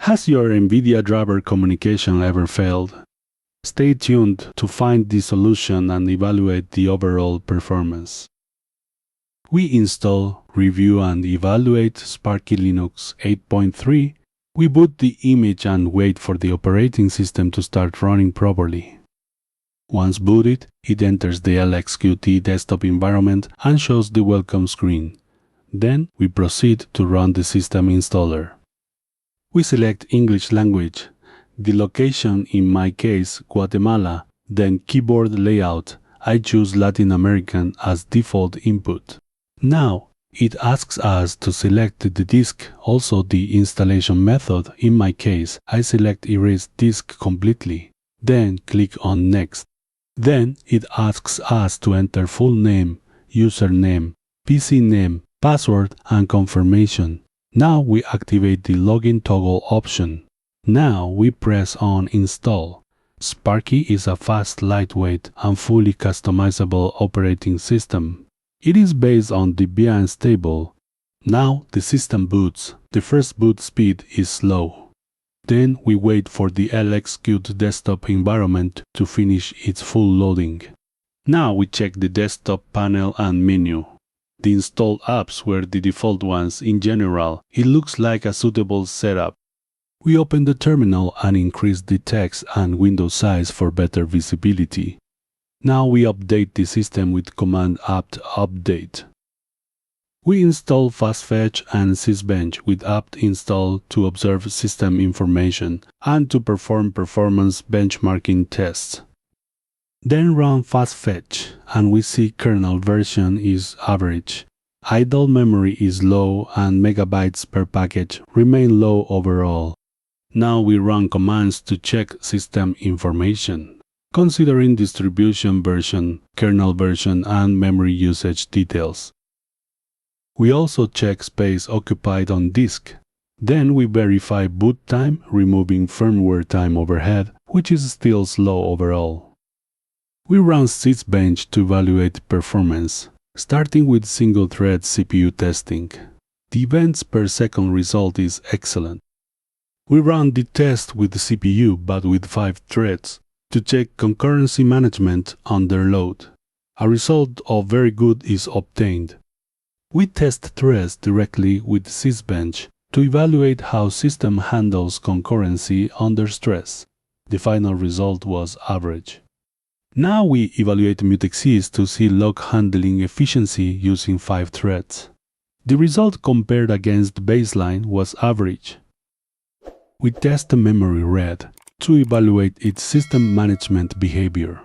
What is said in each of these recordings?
Has your NVIDIA driver communication ever failed? Stay tuned to find the solution and evaluate the overall performance. We install, review and evaluate Sparky Linux 8.3. We boot the image and wait for the operating system to start running properly. Once booted, it enters the LXQt desktop environment and shows the welcome screen. Then we proceed to run the system installer. We select English language, the location, in my case Guatemala, then keyboard layout. I choose Latin American as default input. Now it asks us to select the disk, also the installation method. In my case, I select Erase Disk completely, then click on Next. Then it asks us to enter full name, username, PC name, password and confirmation. Now we activate the login toggle option. Now we press on Install. Sparky is a fast, lightweight and fully customizable operating system. It is based on Debian stable. Now the system boots. The first boot speed is slow. Then we wait for the LXQt desktop environment to finish its full loading. Now we check the desktop panel and menu. The installed apps were the default ones. In general, it looks like a suitable setup. We open the terminal and increase the text and window size for better visibility. Now we update the system with command apt update. We install Fastfetch and Sysbench with apt install to observe system information and to perform performance benchmarking tests. Then run Fastfetch and we see kernel version is average. Idle memory is low and megabytes per package remain low overall. Now we run commands to check system information, considering distribution version, kernel version and memory usage details. We also check space occupied on disk. Then we verify boot time, removing firmware time overhead, which is still slow overall. We run Sysbench to evaluate performance, starting with single-thread CPU testing. The events per second result is excellent. We run the test with the CPU but with 5 threads to check concurrency management under load. A result of very good is obtained. We test threads directly with Sysbench to evaluate how system handles concurrency under stress. The final result was average. Now we evaluate mutexes to see log handling efficiency using 5 threads. The result compared against baseline was average. We test the memory read to evaluate its system management behavior.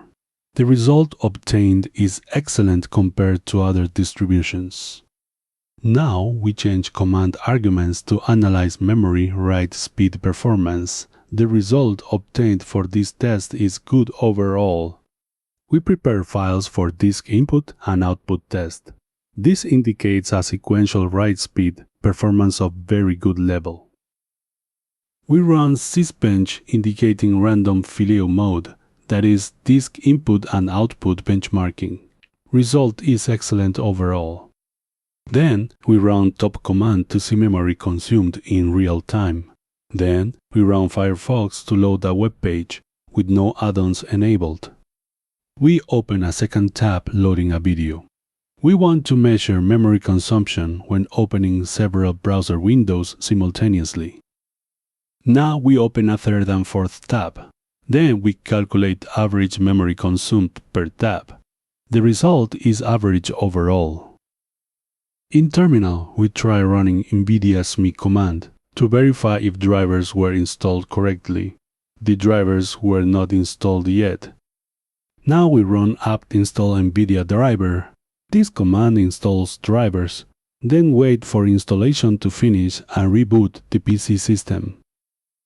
The result obtained is excellent compared to other distributions. Now we change command arguments to analyze memory write speed performance. The result obtained for this test is good overall. We prepare files for disk input and output test. This indicates a sequential write speed, performance of very good level. We run Sysbench indicating random filio mode, that is, disk input and output benchmarking. Result is excellent overall. Then we run top command to see memory consumed in real time. Then we run Firefox to load a web page with no add-ons enabled. We open a second tab loading a video. We want to measure memory consumption when opening several browser windows simultaneously. Now we open a third and fourth tab. Then we calculate average memory consumed per tab. The result is average overall. In terminal, we try running NVIDIA SME command to verify if drivers were installed correctly. The drivers were not installed yet. Now we run apt install NVIDIA driver. This command installs drivers, then wait for installation to finish and reboot the PC system.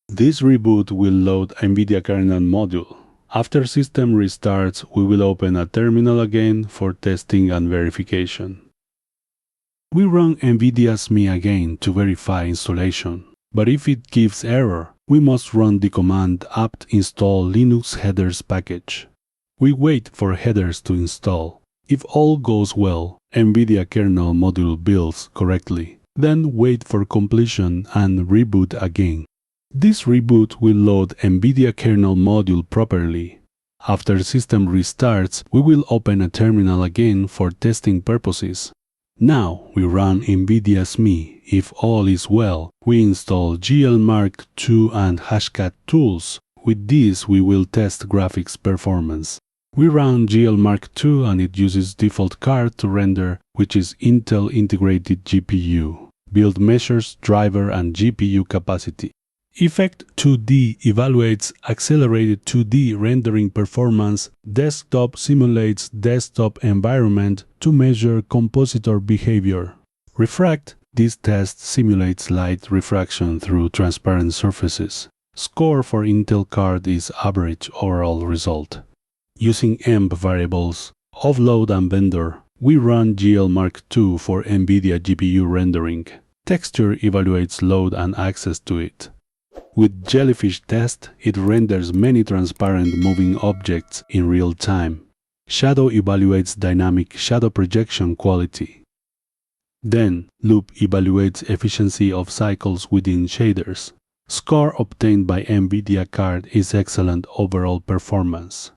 This reboot will load NVIDIA kernel module. After system restarts, we will open a terminal again for testing and verification. We run NVIDIA SME again to verify installation, but if it gives error, we must run the command apt install Linux headers package. We wait for headers to install. If all goes well, NVIDIA kernel module builds correctly. Then wait for completion and reboot again. This reboot will load NVIDIA kernel module properly. After system restarts, we will open a terminal again for testing purposes. Now we run NVIDIA SME. If all is well, we install GLMark 2 and Hashcat tools. With this, we will test graphics performance. We run GLMark 2 and it uses default card to render, which is Intel integrated GPU. Build measures driver and GPU capacity. Effect2D evaluates accelerated 2D rendering performance. Desktop simulates desktop environment to measure compositor behavior. Refract. This test simulates light refraction through transparent surfaces. Score for Intel card is average overall result. Using emp variables, offload and vendor, we run GLMark 2 for NVIDIA GPU rendering. Texture evaluates load and access to it. With Jellyfish test, it renders many transparent moving objects in real time. Shadow evaluates dynamic shadow projection quality. Then, Loop evaluates efficiency of cycles within shaders. Score obtained by NVIDIA card is excellent overall performance.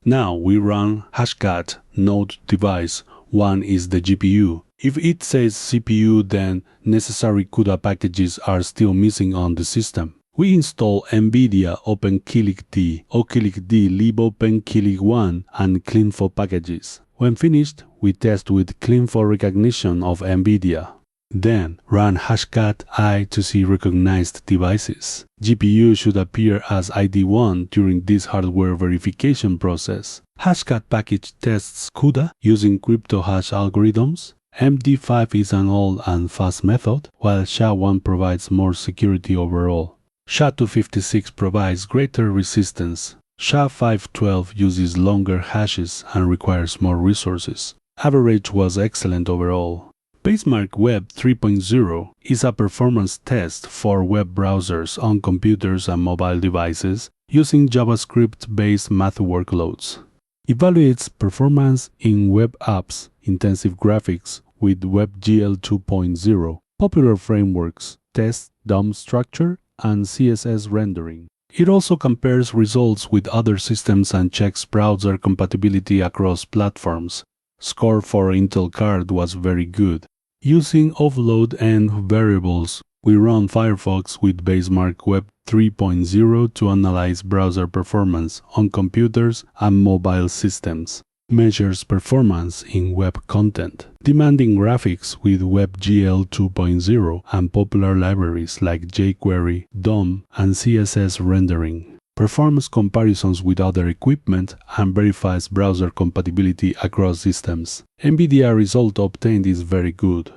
Now we run Hashcat, node device, one is the GPU. If it says CPU, then necessary CUDA packages are still missing on the system. We install NVIDIA OpenCLD, OCLD libopencli1 and CleanFo packages. When finished, we test with CleanFo recognition of NVIDIA. Then run Hashcat I to see recognized devices. GPU should appear as ID1 during this hardware verification process. Hashcat package tests CUDA using cryptohash algorithms. MD5 is an old and fast method, while SHA-1 provides more security overall. SHA-256 provides greater resistance. SHA-512 uses longer hashes and requires more resources. Average was excellent overall. Basemark Web 3.0 is a performance test for web browsers on computers and mobile devices using JavaScript-based math workloads. Evaluates performance in web apps, intensive graphics with WebGL 2.0, popular frameworks, test DOM structure, and CSS rendering. It also compares results with other systems and checks browser compatibility across platforms. Score for Intel card was very good. Using offload and variables, we run Firefox with Basemark Web 3.0 to analyze browser performance on computers and mobile systems. Measures performance in web content. Demanding graphics with WebGL 2.0 and popular libraries like jQuery, DOM, and CSS rendering. Performs comparisons with other equipment and verifies browser compatibility across systems. NVIDIA result obtained is very good.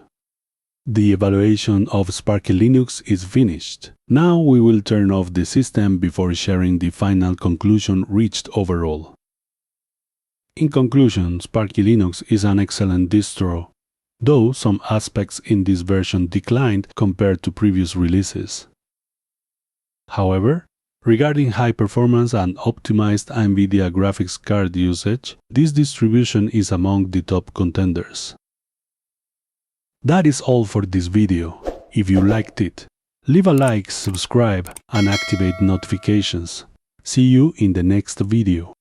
The evaluation of Sparky Linux is finished. Now we will turn off the system before sharing the final conclusion reached overall. In conclusion, Sparky Linux is an excellent distro, though some aspects in this version declined compared to previous releases. However, regarding high performance and optimized NVIDIA graphics card usage, this distribution is among the top contenders. That is all for this video. If you liked it, leave a like, subscribe, and activate notifications. See you in the next video.